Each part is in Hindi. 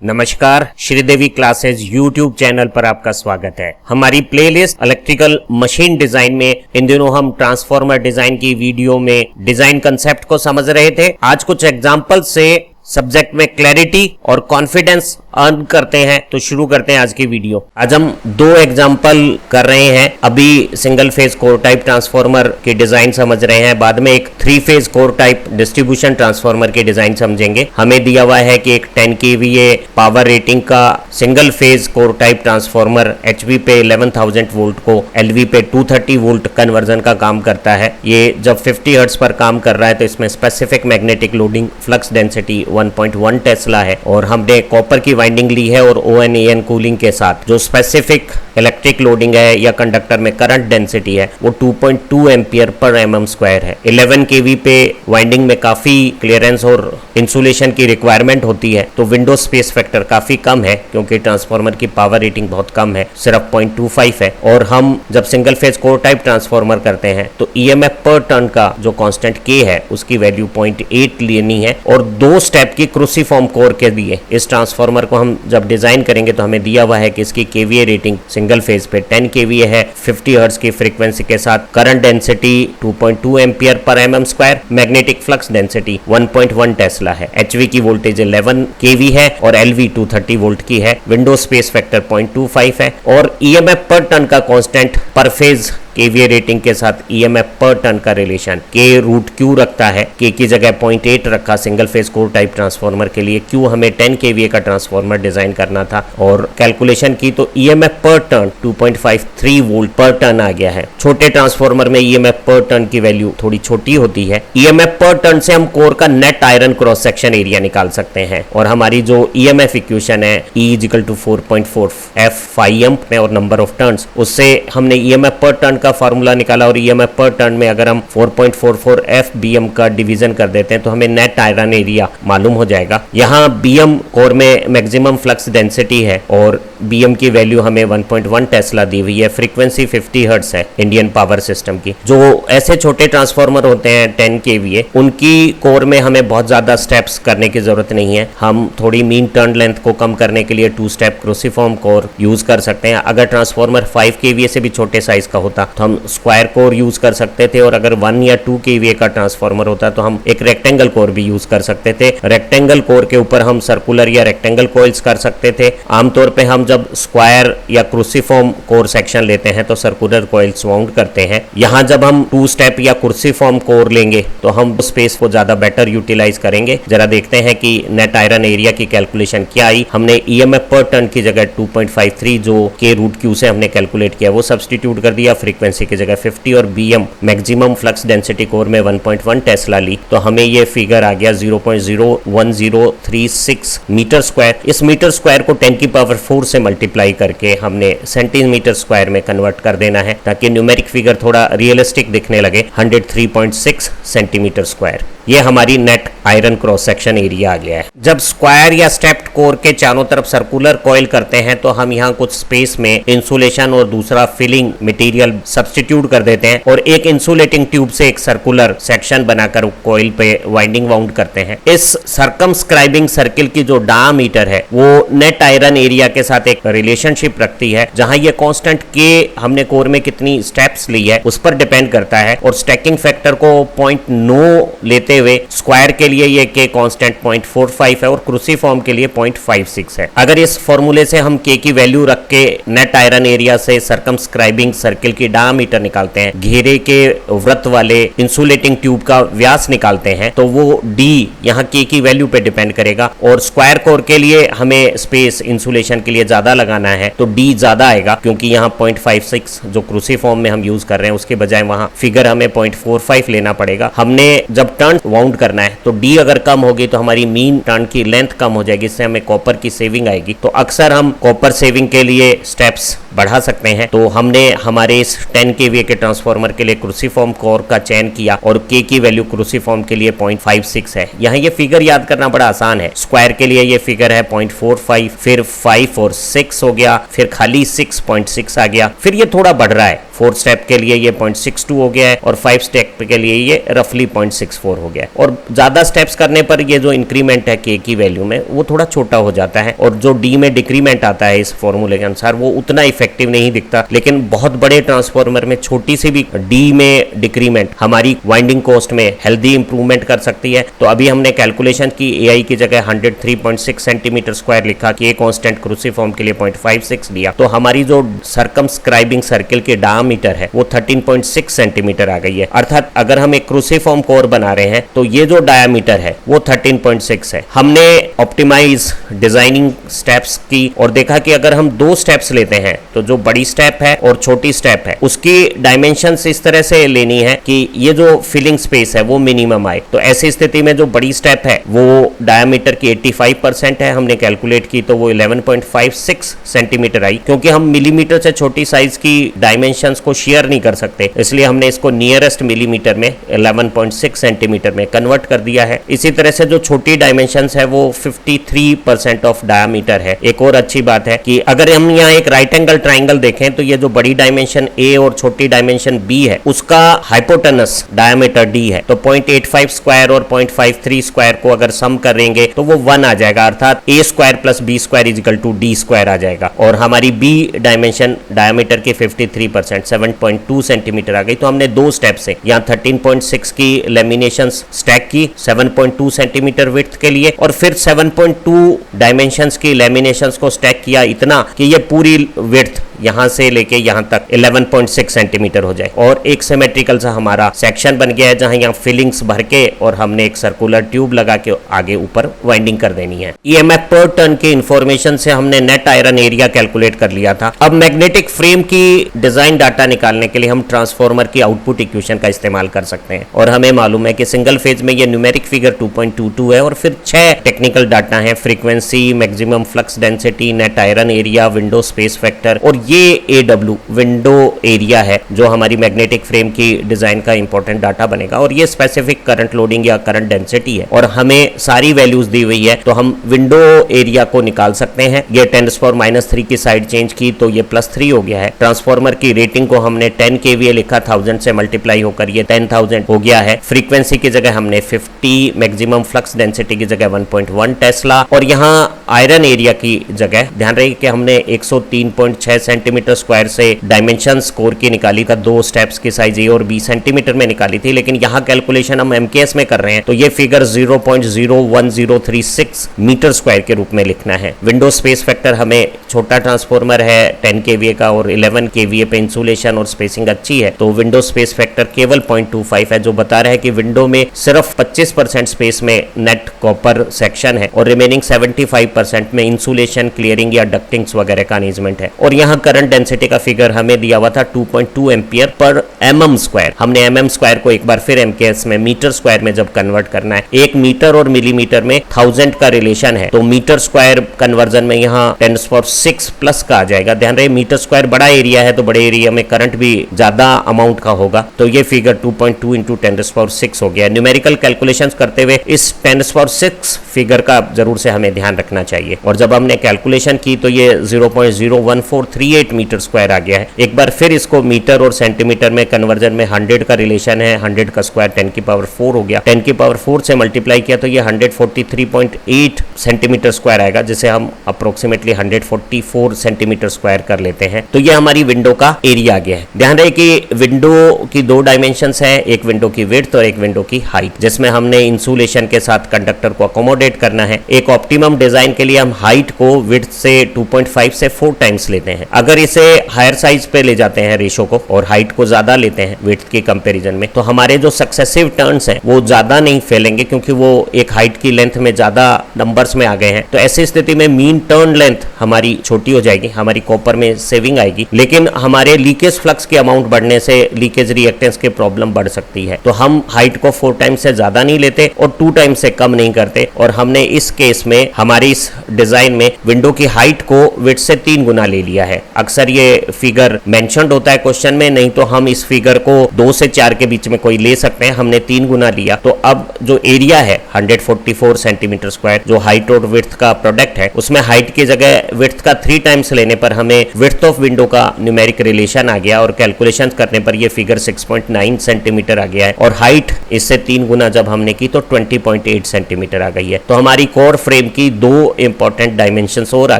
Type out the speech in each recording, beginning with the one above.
नमस्कार, श्रीदेवी क्लासेस यूट्यूब चैनल पर आपका स्वागत है। हमारी प्लेलिस्ट इलेक्ट्रिकल मशीन डिजाइन में इन दिनों हम ट्रांसफार्मर डिजाइन की वीडियो में डिजाइन कंसेप्ट को समझ रहे थे। आज कुछ एग्जांपल से सब्जेक्ट में क्लैरिटी और कॉन्फिडेंस अर्न करते हैं, तो शुरू करते हैं आज की वीडियो। आज हम दो एग्जांपल कर रहे हैं। अभी single phase core type transformer की डिजाइन समझ रहे हैं, बाद में एक 3 phase core type distribution transformer की डिजाइन समझेंगे। हमें दिया हुआ है कि एक 10 kVA पावर रेटिंग का single phase core type transformer HV पे 11,000 वोल्ट को LV पे 230 वोल्ट कन्वर्जन का काम करता है। ये जब 50 हर्ट्ज पर काम कर रहा है तो इसमें specific magnetic loading flux density 1.1 Tesla है और हमने कॉपर की वाइंडिंग ली है और ON-AN कूलिंग के साथ जो स्पेसिफिक इलेक्ट्रिक लोडिंग है या कंडक्टर में करंट डेंसिटी है वो 2.2 एम्पियर पर mm स्क्वायर है। 11 kV पे वाइंडिंग में काफी क्लियरेंस और इंसुलेशन की रिक्वायरमेंट होती है, तो विंडो स्पेस फैक्टर काफी कम है क्योंकि ट्रांसफार्मर की पावर रेटिंग बहुत कम है, सिर्फ 0.25 है। और हम जब single phase core type transformer करते हैं तो EMF पर टर्न का जो कांस्टेंट K है उसकी वैल्यू 0.8 लेनी है। और 2 स्टेप की क्रूसीफॉर्म कोर के लिए इस ट्रांसफार्मर को हम जब डिजाइन करेंगे तो हमें दिया हुआ है कि इसकी KVA रेटिंग सिंगल फेज पे 10 kVA है, 50 हर्ट्ज की फ्रीक्वेंसी के साथ, current density 2.2 ampere per mm square, magnetic flux density 1.1 Tesla है, HV की वोल्टेज 11 kV है और LV 230 वोल्ट की है, विंडो स्पेस फैक्टर 0.25 है और EMF पर टन का कांस्टेंट पर फेज KVA रेटिंग के साथ EMF पर टन का रिलेशन K√Q रखता है। K की जगह 0.8 रखा single phase core type transformer के लिए। Q हमें 10 kVA का ट्रांसफार्मर डिजाइन करना था और कैलकुलेशन की तो EMF पर टन 2.53 वोल्ट पर टन आ गया है। छोटे ट्रांसफार्मर में EMF पर टन की वैल्यू थोड़ी छोटी होती है। EMF पर टन से हम कोर का net iron cross section area निकाल सकते हैं और हमारी जो EMF इक्वेशन है E = 4.4 F phi amp में और नंबर ऑफ टर्न्स, उससे हमने EMF पर टन फार्मूला निकाला और EMF पर टर्न में अगर हम 4.44 FBM का डिवीजन कर देते हैं तो हमें नेट आयरन एरिया मालूम हो जाएगा। यहाँ BM कोर में मैक्सिमम फ्लक्स डेंसिटी है और BM की वैल्यू हमें 1.1 टेस्ला दी हुई है। फ्रीक्वेंसी 50 हर्ट्ज है इंडियन पावर सिस्टम की। जो ऐसे छोटे ट्रांसफार्मर होते हैं 10 kVA, उनकी कोर में हमें बहुत ज्यादा स्टेप्स करने की जरूरत नहीं है। हम थोड़ी मीन टर्न लेंथ को कम करने के लिए 2 स्टेप क्रूसीफॉर्म कोर यूज कर सकते हैं। अगर ट्रांसफार्मर 5 kVA से भी छोटे साइज का होता तो हम स्क्वायर कोर यूज कर सकते थे और अगर 1 या 2 kVA का ट्रांसफार्मर होता तो हम एक रेक्टेंगल कोर भी यूज कर सकते थे। रेक्टेंगल कोर के ऊपर हम सर्कुलर या रेक्टेंगल कॉइल्स कर सकते थे। आमतौर पे हम जब स्क्वायर या क्रूसीफॉर्म कोर सेक्शन लेते हैं तो सर्कुलर कॉइल्स वाउंड करते हैं। यहाँ जब हम 2 स्टेप या क्रूसीफॉर्म कोर लेंगे तो हम स्पेस को ज्यादा बेटर यूटिलाइज करेंगे। जरा देखते हैं कि नेट आयरन एरिया की कैलकुलेशन क्या आई। हमने EMF पर टन की जगह 2.53 जो K√Q से हमने कैलकुलेट किया वो सब्सटीट्यूट कर दिया, फ्रीक्वेंसी की जगह 50 और BM maximum flux density core में 1.1 टेस्ला ली तो हमें ये फिगर आ गया 0.01036 मीटर स्क्वायर। इस मीटर स्क्वायर को 10 की पावर 4 से मल्टीप्लाई करके हमने सेंटीमीटर स्क्वायर में कन्वर्ट कर देना है ताकि न्यूमेरिक फिगर थोड़ा रियलिस्टिक दिखने लगे। 103.6 सेंटीमीटर स्क्वायर ये हमारी net iron cross section area आ गया है। जब स्क्वायर या स्टेप्ड कोर के चारों तरफ सर्कुलर कॉइल करते हैं तो हम यहाँ कुछ स्पेस में इंसुलेशन और दूसरा फिलिंग मटेरियल सब्स्टिट्यूट कर देते हैं और एक इंसुलेटिंग ट्यूब से एक सर्कुलर सेक्शन बनाकर कॉइल पे वाइंडिंग वाउंड करते हैं। इस सर्कमस्क्राइबिंग सर्किल की जो डायामीटर है वो नेट आयरन एरिया के साथ एक रिलेशनशिप रखती है, जहां ये कांस्टेंट K हमने कोर में कितनी स्टेप्स ली है उस पर डिपेंड करता है। और स्टैकिंग फैक्टर को 0.9 लेते हुए स्क्वायर के लिए ये K कांस्टेंट 0.45 है और क्रूसीफॉर्म के लिए 0.56 है। अगर इस फॉर्मूले से हम K की वैल्यू रख के नेट आयरन एरिया से सर्कमस्क्राइबिंग सर्किल की डायामीटर निकालते हैं, घेरे के वृत्त वाले इंसुलेटिंग ट्यूब का व्यास निकालते हैं, तो वो D यहाँ K की वैल्यू पे डिपेंड करेगा। और स्क्वायर कोर के लिए हमें स्पेस इंसुलेशन के लिए ज्यादा लगाना है तो D ज्यादा आएगा क्योंकि यहाँ 0.56 जो क्रूसीफॉर्म में हम यूज कर रहे हैं उसके बजाय वहाँ फिगर हमें 0.45 लेना पड़ेगा। हमने जब टर्न वाउंड करना है तो D अगर कम होगी तो हमारी मीन टर्न की लेंथ कम हो जाएगी, इससे हमें कॉपर की सेविंग आएगी। तो अक्सर हम कॉपर सेविंग के लिए स्टेप्स बढ़ा सकते हैं। तो हमने हमारे इस 10 kVA के ट्रांसफार्मर के लिए क्रूसिफॉर्म कोर का चयन किया और K की वैल्यू क्रूसिफॉर्म के लिए 0.56 है। यहाँ ये फिगर याद करना बड़ा आसान है। स्क्वायर के लिए ये फिगर है 0.45, फिर 5 और 6 हो गया, फिर खाली 6.6 आ गया, फिर ये थोड़ा बढ़ रहा है। 4 स्टेप के लिए ये 0.62 हो गया है और 5 स्टेप के लिए ये रफली 0.64 हो गया है। और ज्यादा स्टेप्स करने पर ये जो इंक्रीमेंट है K की वैल्यू में वो थोड़ा छोटा हो जाता है और जो D में डिक्रीमेंट आता है इस फॉर्मूले के अनुसार वो उतना इफेक्टिव नहीं दिखता। लेकिन बहुत बड़े ट्रांसफार्मर में छोटी सी भी D में डिक्रीमेंट हमारी वाइंडिंग कॉस्ट में हेल्दी इंप्रूवमेंट कर सकती है। तो अभी हमने कैलकुलेशन की, AI की जगह 103.6 सेंटीमीटर स्क्वायर लिखा, K कांस्टेंट क्रूसिफॉर्म के लिए 0.56 दिया, तो हमारी जो सर्कमस्क्राइबिंग सर्किल के डायमीटर है वो 13.6 सेंटीमीटर आ गई है। अर्थात अगर हम एक क्रूसिफॉर्म कोर बना रहे हैं तो ये जो डायमीटर है वो 13.6 है। हमने ऑप्टिमाइज डिजाइनिंग स्टेप्स की और देखा कि अगर हम 2 स्टेप्स लेते हैं तो जो बड़ी स्टेप है और छोटी स्टेप है उसकी डायमेंशंस इस तरह से लेनी है कि ये जो फिलिंग स्पेस है वो मिनिमम आए। तो ऐसी स्थिति में जो बड़ी स्टेप है वो डायमीटर की 85% है, हमने कैलकुलेट की तो वो 11.56 सेंटीमीटर आई। क्योंकि हम मिलीमीटर से छोटी साइज की डायमेंशंस को शेयर नहीं कर सकते, इसलिए हमने इसको नियरेस्ट मिलीमीटर में 11.6 सेंटीमीटर में कन्वर्ट कर दिया है। इसी तरह से जो छोटी डायमेंशंस है वो 53% ऑफ डायमीटर है। एक और अच्छी बात है कि अगर हम यहाँ एक राइट एंगल ट्राइंगल देखें तो ये जो बड़ी डायमेंशन A और छोटी डायमेंशन B है उसका हाइपोटेनस डायमीटर D है। तो 0.85 स्क्वायर और 0.53 स्क्वायर को अगर सम करेंगे तो वो 1 आ जाएगा, अर्थात A square plus B square is equal to D square आ जाएगा। और हमारी B डायमेंशन डायमीटर की 53% 7.2 सेंटीमीटर आ गई। तो हमने 2 स्टेप से यहाँ 13.6 की लेमिनेशन स्टैक की 7.2 सेंटीमीटर विड्थ के लिए और फिर 7.2 डायमेंशंस की लेमिनेशंस को स्टैक किया इतना कि ये पूरी विड्थ यहां से लेके यहां तक 11.6 सेंटीमीटर हो जाए और एक सिमेट्रिकल सा हमारा सेक्शन बन गया है जहां यहाँ फिलिंग्स भर के और हमने एक सर्कुलर ट्यूब लगा के आगे ऊपर वाइंडिंग कर देनी है। EMF पर टर्न के इंफॉर्मेशन से हमने नेट आयरन एरिया कैलकुलेट कर लिया था। अब मैग्नेटिक फ्रेम की डिजाइन डाटा निकालने के लिए हम ट्रांसफार्मर की आउटपुट इक्वेशन का इस्तेमाल कर सकते हैं और हमें मालूम है कि सिंगल फेज में ये न्यूमेरिक फिगर 2.22 है और फिर 6 टेक्निकल डाटा है, frequency, maximum flux density, net iron area, window space factor और ये AW विंडो एरिया है जो हमारी मैग्नेटिक फ्रेम की डिजाइन का इंपॉर्टेंट डाटा बनेगा। और ये स्पेसिफिक करंट लोडिंग या करंट डेंसिटी है और हमें सारी वैल्यूज दी हुई है तो हम विंडो एरिया को निकाल सकते हैं। ये 10⁻³ की साइड चेंज की तो ये +3 हो गया है। ट्रांसफार्मर की रेटिंग को हमने 10 kVA लिखा, 1000 से मल्टीप्लाई होकर ये 10,000 हो गया है। फ्रीक्वेंसी की जगह हमने 50, मैक्सिमम फ्लक्स डेंसिटी की जगह 1.1 टेस्ला और यहाँ आयरन एरिया की जगह ध्यान रहे कि हमने 103.6 सेंटीमीटर स्क्वायर से डायमेंशंस कोर की निकाली था। 2 स्टेप्स की साइज A और B सेंटीमीटर में निकाली थी, लेकिन यहाँ कैलकुलेशन हम MKS में कर रहे हैं तो ये फिगर 0.01036 मीटर स्क्वायर के रूप में लिखना है। विंडो स्पेस फैक्टर हमें छोटा ट्रांसफार्मर है 10 kVA का और 11 kVA पे इंसुलेशन और स्पेसिंग अच्छी है तो विंडो स्पेस फैक्टर केवल 0.25 है, जो बता रहा है कि विंडो में सिर्फ 25% स्पेस में नेट कॉपर सेक्शन है और रिमेनिंग 75% में इंसुलेशन, क्लियरिंग या डक्टिंग्स वगैरह का अरेंजमेंट है। और यहाँ करंट डेंसिटी का फिगर हमें दिया हुआ था 2.2 एम्पियर पर mm स्क्वायर। हमने mm स्क्वायर को एक बार फिर MKS में मीटर स्क्वायर में जब कन्वर्ट करना है, 1 मीटर और मिलीमीटर में 1000 का रिलेशन है तो मीटर स्क्वायर कन्वर्जन में यहाँ 10⁻6 प्लस का आ जाएगा। ध्यान रहे मीटर स्क्वायर बड़ा एरिया है तो बड़े एरिया में करंट भी ज्यादा अमाउंट का होगा तो ये फिगर 2.2 इंटू 10⁻6 हो गया। न्यूमेरिकल कैलकुलेशंस करते हुए इस 10⁻6 फिगर का जरूर से हमें ध्यान रखना चाहिए और जब हमने कैलकुलेशन की तो ये 0.01438 मीटर स्क्वायर आ गया है। एक बार फिर इसको मीटर और सेंटीमीटर में कन्वर्जन में 100 का रिलेशन है, 100 का स्क्वायर 10⁻4 हो गया, 10⁻4 से मल्टीप्लाई किया तो ये 143.8 सेंटीमीटर स्क्वायर आएगा जिसे हम अप्रोक्सीमेटली 144 सेंटीमीटर स्क्वायर कर लेते हैं। तो ये हमारी विंडो का एरिया आ गया है। ध्यान रहे कि विंडो की 2 डायमेंशंस है, एक विंडो की विड्थ और एक विंडो की हाइट, जिसमें हमने इंसुलेशन के साथ कंडक्टर को अकोमोडेट करना है। एक ऑप्टिमम डिजाइन के लिए हम हाइट को विड्थ से 2.5 से 4 टाइम्स लेते हैं। अगर इसे हायर साइज पे ले जाते हैं रेशो को और हाइट को ज्यादा लेते हैं विड्थ के कंपैरिजन में तो हमारे जो सक्सेसिव टर्न्स हैं वो ज्यादा नहीं फैलेंगे क्योंकि वो एक हाइट की लेंथ में ज्यादा नंबर्स में आ गए हैं। तो ऐसी स्थिति में मीन टर्न लेंथ हमारी छोटी हो जाएगी, हमारी कॉपर में सेविंग आएगी, लेकिन हमारे लीकेज फ्लक्स की अमाउंट बढ़ने से लीकेज रिएक्टेंस की प्रॉब्लम बढ़ सकती है। तो हम हाइट को 4 टाइम्स से ज्यादा नहीं लेते और 2 टाइम्स से कम नहीं करते और हमने इस केस में हमारी इस डिजाइन में विंडो की हाइट को विड्थ से 3 गुना ले लिया है। अक्सर ये फिगर मेंशन्ड होता है क्वेश्चन में, नहीं तो हम इस फिगर को 2 से 4 के बीच में कोई ले सकते हैं, हमने 3 गुना लिया। तो अब जो एरिया है 144 सेंटीमीटर स्क्वायर, जो हाइट और विड्थ का प्रोडक्ट है, उसमें हाइट की जगह विड्थ का 3 टाइम्स लेने पर हमें विड्थ ऑफ विंडो का न्यूमेरिक रिलेशन आ गया और कैलकुलेशन करने पर ये फिगर 6.9 सेंटीमीटर आ गया है और हाइट इससे 3 गुना जब हमने की तो 20.8 सेंटीमीटर आ गई है। तो हमारी कोर फ्रेम की 2 इंपॉर्टेंट डायमेंशंस और आ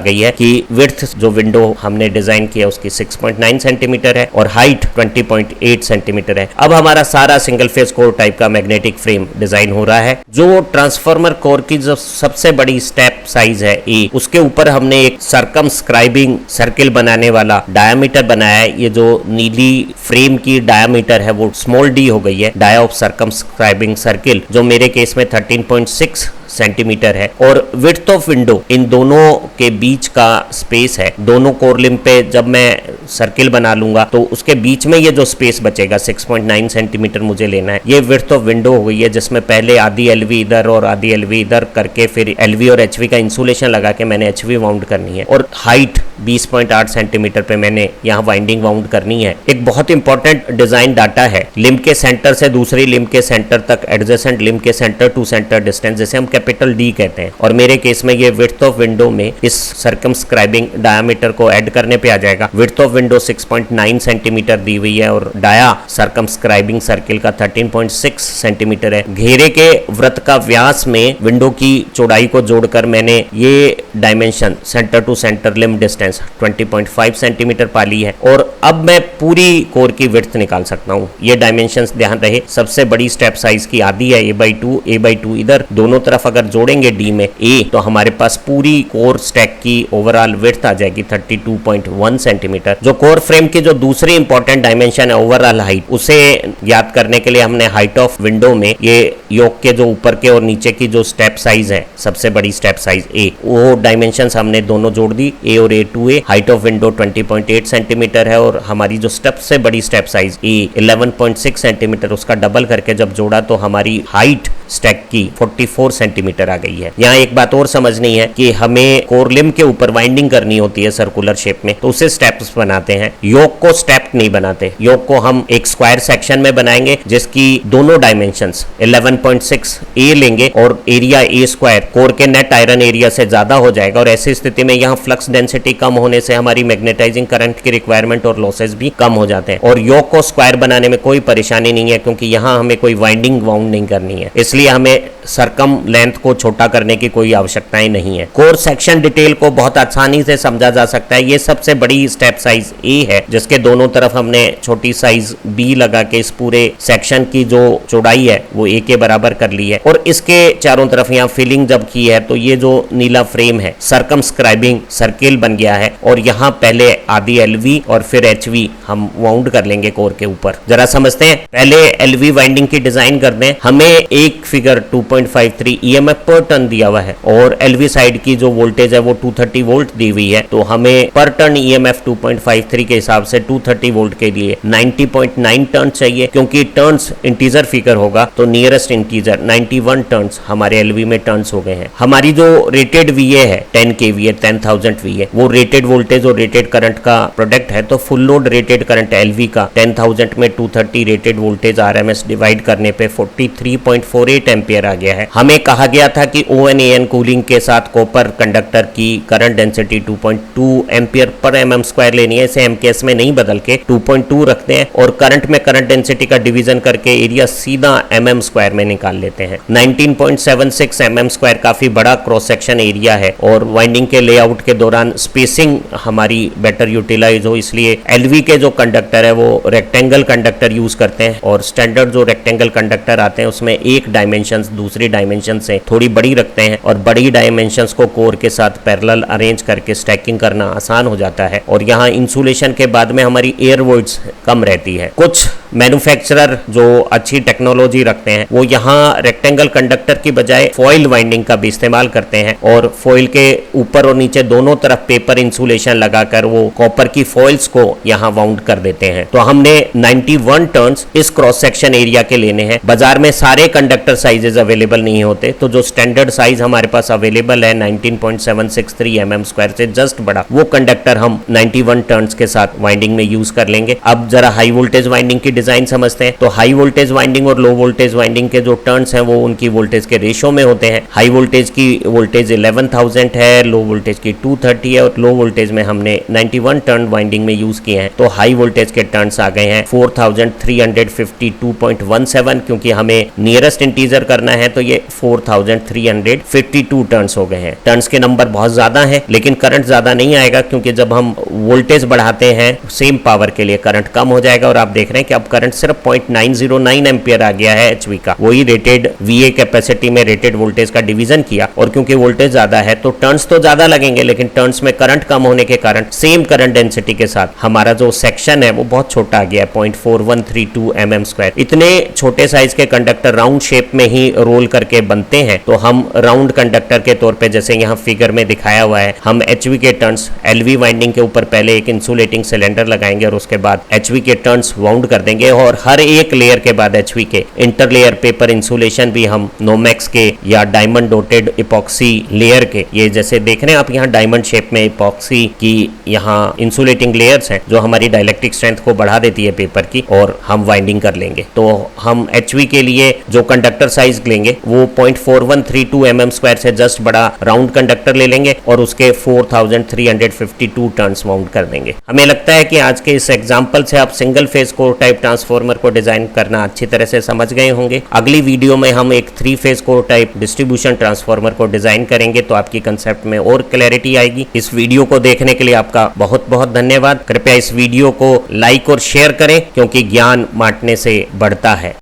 गई है कि विड्थ जो विंडो हमने डिजाइन किया उसकी 6.9 सेंटीमीटर है और हाइट 20.8 सेंटीमीटर है। अब हमारा सारा सिंगल फेज कोर टाइप का मैग्नेटिक फ्रेम डिजाइन हो रहा है। जो ट्रांसफार्मर कोर की जो सबसे बड़ी स्टेप साइज है ए, उसके ऊपर हमने एक सर्कमस्क्राइबिंग सर्किल बनाने वाला डायामीटर बनाया है। ये जो नीली फ्रेम की डायामीटर है वो स्मॉल डी हो गई है, डाया ऑफ सर्कमस्क्राइबिंग सर्किल, जो मेरे केस में 13.6 सेंटीमीटर है। और विड्थ ऑफ विंडो इन दोनों के बीच का स्पेस है। दोनों कोर लिम्ब पे जब मैं सर्किल बना लूंगा तो उसके बीच में ये जो स्पेस बचेगा 6.9 सेंटीमीटर मुझे लेना है। ये विड्थ ऑफ विंडो हो गई है, जिसमें पहले आधी एलवी इधर और आधी एलवी इधर करके फिर एलवी और एचवी का इंसुलेशन लगा के मैंने एचवी वाउंड करनी है। और हाइट 20.8 सेंटीमीटर पे मैंने यहाँ वाइंडिंग वाउंड करनी है। एक बहुत इंपॉर्टेंट डिजाइन डाटा है, लिम्ब के सेंटर से दूसरी लिम्ब के सेंटर तक एडजेसेंट लिम्ब के सेंटर टू सेंटर डिस्टेंस, जैसे हम कैपिटल डी कहते हैं। और मेरे केस में ये विड्थ ऑफ विंडो में इस सर्कमस्क्राइबिंग डायामीटर को ऐड करने पे आ जाएगा। विड्थ ऑफ विंडो 6.9 सेंटीमीटर दी हुई है और डाया सर्कमस्क्राइबिंग सर्किल का 13.6 सेंटीमीटर है। घेरे के वृत्त का व्यास में विंडो की चौड़ाई को जोड़कर मैंने ये dimension centre to centre limb distance 20.5 centimetre पा ली है। और अब मैं पूरी कोर की विड्थ निकाल सकता हूँ। ये डायमेंशंस ध्यान रहे, सबसे बड़ी स्टेप साइज की आधी है a/2 इधर, दोनों तरफ अगर जोड़ेंगे डी में ए तो हमारे पास पूरी कोर स्टैक की ओवरऑल विड्थ आ जाएगी 32.1 सेंटीमीटर। जो कोर फ्रेम की जो दूसरी इंपॉर्टेंट डायमेंशन है ओवरऑल हाइट, उसे याद करने के लिए हमने हाइट ऑफ विंडो में ये योक के जो ऊपर के और नीचे की जो स्टेप साइज है, सबसे बड़ी स्टेप साइज ए, वो डायमेंशंस हमने दोनों जोड़ दी, ए और A2A। Height of window 20.8 centimetre है और हमारी जो सबसे बड़ी स्टेप साइज ए 11.6 सेंटीमीटर, उसका डबल करके जब जोड़ा तो हमारी हाइट स्टैक की 44 सेंटीमीटर आ गई है। यहाँ एक बात और समझनी है कि हमें कोर लिम्ब के ऊपर वाइंडिंग करनी होती है सर्कुलर शेप में, तो उसे स्टेप्स बनाते हैं। योक को स्टेप नहीं बनाते, योक को हम एक स्क्वायर सेक्शन में बनाएंगे जिसकी दोनों डायमेंशंस 11.6 ए लेंगे और एरिया ए स्क्वायर कोर के नेट आयरन एरिया से ज्यादा हो जाएगा। और ऐसी स्थिति में यहाँ फ्लक्स डेंसिटी कम होने से हमारी मैग्नेटाइजिंग करंट की रिक्वायरमेंट और लॉसेस भी कम हो जाते हैं। और योक को स्क्वायर बनाने में कोई परेशानी नहीं है क्योंकि यहाँ हमें कोई वाइंडिंग वाउंड नहीं करनी है, इसलिए हमें सरकम लेंथ को छोटा करने की कोई आवश्यकताएं नहीं है। कोर सेक्शन डिटेल को बहुत आसानी से समझा जा सकता है। ये सबसे बड़ी स्टेप साइज ए है जिसके दोनों तरफ हमने छोटी साइज बी लगा के इस पूरे सेक्शन की जो चौड़ाई है वो ए के बराबर कर ली है। और इसके चारों तरफ यहाँ फिलिंग जब की है तो ये जो नीला फ्रेम है सर्कमस्क्राइबिंग सर्किल बन गया है और यहाँ पहले आधी एलवी और फिर एचवी हम वाउंड कर लेंगे कोर के ऊपर। जरा समझते हैं, पहले एलवी वाइंडिंग की डिजाइन करते हैं। हमें एक फिगर 2.53 EMF पर टर्न दिया हुआ है और एलवी साइड की जो वोल्टेज है वो 230 वोल्ट दी हुई है, तो हमें पर टर्न EMF 2.53 के हिसाब से 230 वोल्ट के लिए 90.9 टर्न चाहिए। क्योंकि टर्न्स इंटीजर फिगर होगा तो नियरेस्ट इंटीजर 91 टर्न्स हमारे एलवी में टर्न्स हो गए हैं। हमारी जो रेटेड VA है 10 kVA 10,000 VA, वो रेटेड वोल्टेज और रेटेड करंट का प्रोडक्ट है। तो full load rated current LV का 10,000 में 230 रेटेड वोल्टेज RMS डिवाइड करने पे 43.48 एम्पियर आ गया है। हमें कहा गया था कि ONAN कूलिंग के साथ कॉपर कंडक्टर की current density 2.2 ampere per mm square लेनी है। इसे MKS में नहीं बदल के 2.2 रखते हैं और करंट में करंट डेंसिटी का डिवीजन करके एरिया सीधा mm स्क्वायर में निकाल लेते हैं। 19.76 mm स्क्वायर काफी बड़ा क्रॉस सेक्शन एरिया है और वाइंडिंग के लेआउट के दौरान स्पेसिंग हमारी बेटर यूटिलाइज हो, इसलिए LV के जो कंडक्टर है वो रेक्टेंगल कंडक्टर यूज करते हैं और स्टैंडर्ड जो रेक्टेंगल कंडक्टर आते हैं उसमें एक डायमेंशन दूसरी डायमेंशन से थोड़ी बड़ी रखते हैं और बड़ी डायमेंशंस को कोर के साथ पैरेलल अरेंज करके स्टैकिंग करना आसान हो जाता है। और यहाँ इंसुलेशन के बाद में हमारी एयर वॉइड्स कम रहती है। कुछ मैन्युफैक्चरर जो अच्छी टेक्नोलॉजी रखते हैं वो यहाँ रेक्टेंगल कंडक्टर की बजाय फॉइल वाइंडिंग का भी इस्तेमाल करते हैं और फॉइल के ऊपर और नीचे दोनों तरफ पेपर इंसुलेशन लगाकर वो कॉपर की फॉइल्स को यहाँ वाउंड कर देते हैं। तो हमने 91 टर्न्स इस क्रॉस सेक्शन एरिया के लेने हैं। बाजार में सारे कंडक्टर साइजेस अवेलेबल नहीं होते, तो जो स्टैंडर्ड साइज हमारे पास अवेलेबल है 19.763 mm स्क्वायर से जस्ट बड़ा, वो कंडक्टर हम 91 टर्न्स के साथ वाइंडिंग में यूज कर लेंगे। अब जरा हाई वोल्टेज वाइंडिंग की डिजाइन समझते हैं। तो हाई वोल्टेज वाइंडिंग और लो वोल्टेज वाइंडिंग के जो टर्न्स हैं वो उनकी वोल्टेज के रेशो में होते हैं। हाई वोल्टेज की वोल्टेज 11,000 है, लो वोल्टेज की 230 है और लो वोल्टेज में हमने 91 टर्न वाइंडिंग में यूज किए हैं। तो हाई वोल्टेज के टर्न्स आ गए हैं 4352.17, क्योंकि हमें नियरेस्ट इंटीजर करना है तो ये 4352 टर्न्स हो गए हैं। टर्न्स के नंबर बहुत ज्यादा हैं, लेकिन करंट ज्यादा नहीं आएगा, क्योंकि जब हम वोल्टेज बढ़ाते हैं सेम पावर के लिए करंट कम हो जाएगा। और आप देख रहे हैं कि अब करंट सिर्फ 0.909 एम्पियर आ गया है एचवी का। वही रेटेड वीए कैपेसिटी में रेटेड वोल्टेज का डिवीजन किया, और क्योंकि वोल्टेज ज्यादा है तो टर्न्स तो ज्यादा लगेंगे, लेकिन टर्न्स में करंट कम होने के कारण सेम करंट डेंसिटी के साथ हमारा जो सेक्शन है वो बहुत छोटा आ गया है 0.4132 mm स्क्वायर। इतने छोटे साइज के कंडक्टर राउंड शेप में ही रोल करके बनते हैं, तो हम राउंड कंडक्टर के तौर पे जैसे यहाँ फिगर में दिखाया हुआ है, हम एचवी के टर्न्स एलवी वाइंडिंग के ऊपर पहले एक इंसुलेटिंग सिलेंडर लगाएंगे और उसके बाद एचवी के टर्न्स वाउंड कर देंगे, और हर एक लेयर के बाद एचवी के इंटरलेयर पेपर इंसुलेशन भी हम नोमेक्स के या डायमंड डोटेड इपॉक्सी लेयर के, ये जैसे देख रहे हैं आप यहाँ डायमंड शेप में इपॉक्सी की यहाँ इंसुलेटिंग लेयर्स हैं जो हमारी डाइलेक्ट्रिक स्ट्रेंथ को बढ़ा देती है पेपर की, और हम वाइंडिंग कर लेंगे। तो हम एचवी के लिए जो कंडक्टर साइज लेंगे वो 0.4132 mm स्क्वायर से जस्ट बड़ा राउंड कंडक्टर ले लेंगे और उसके 4352 टर्न्स वाउंड कर देंगे। हमें लगता है कि आज के इस एग्जांपल से आप single phase core type transformer को डिजाइन करना अच्छी तरह से समझ गए होंगे। अगली वीडियो में हम एक 3 phase core type distribution transformer को डिजाइन करेंगे, तो आपकी कंसेप्ट में और क्लैरिटी आएगी। इस वीडियो को देखने के लिए आपका बहुत बहुत धन्यवाद। कृपया इस वीडियो को लाइक और शेयर करें, क्योंकि ज्ञान बांटने से बढ़ता है।